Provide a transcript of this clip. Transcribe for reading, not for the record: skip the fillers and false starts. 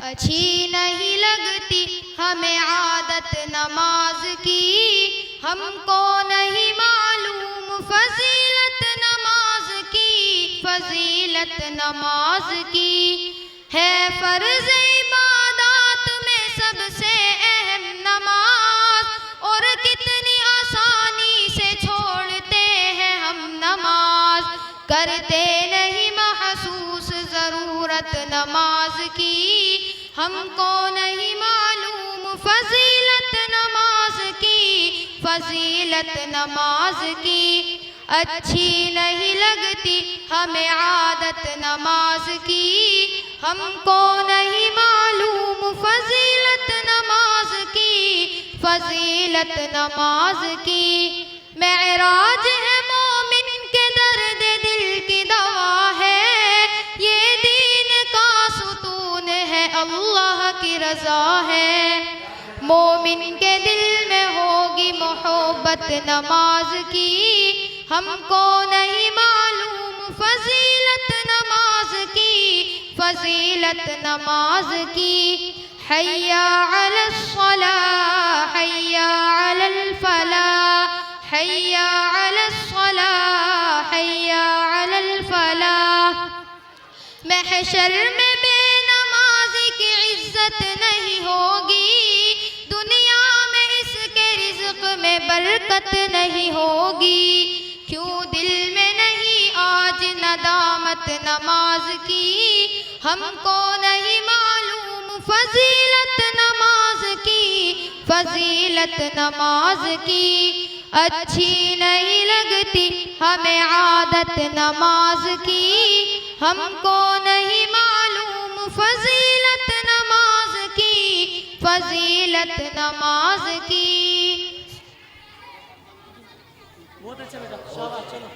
اچھی نہیں لگتی ہمیں عادت نماز کی، ہم کو نہیں معلوم فضیلت نماز کی، فضیلت نماز کی ہے فرض عبادات میں سب سے اہم نماز، اور کتنی آسانی سے چھوڑتے ہیں ہم نماز، کرتے نہیں محسوس ضرورت نماز کی، ہم کو نہیں معلوم فضیلت نماز کی، فضیلت نماز کی اچھی نہیں لگتی ہمیں عادت نماز کی، ہم کو نہیں معلوم فضیلت نماز کی، فضیلت نماز کی معراج ہے مومن کے درد دل کی دوا ہے، یہ دین کا ستون ہے اللہ کی رضا ہے، مومن کے دل میں ہوگی محبت نماز کی، ہم کو نہیں معلوم فضیلت نماز کی، فضیلت نماز کی حی علی الصلاۃ حی علی الفلاح حی علی الصلاۃ حی علی الفلاح، محشر میں بے نمازی کی عزت نہیں ہوگی، دنیا میں اس کے رزق میں برکت نہیں ہوگی، کیوں دل میں نہیں آج ندامت نماز کی، ہم کو نہیں معلوم فضیلت نماز کی، فضیلت نماز کی اچھی نہیں لگتی ہمیں عادت نماز کی، ہم کو نہیں معلوم فضیلت نماز کی، فضیلت نماز کی۔ بہت اچھا بیٹا، شاباش، چلو۔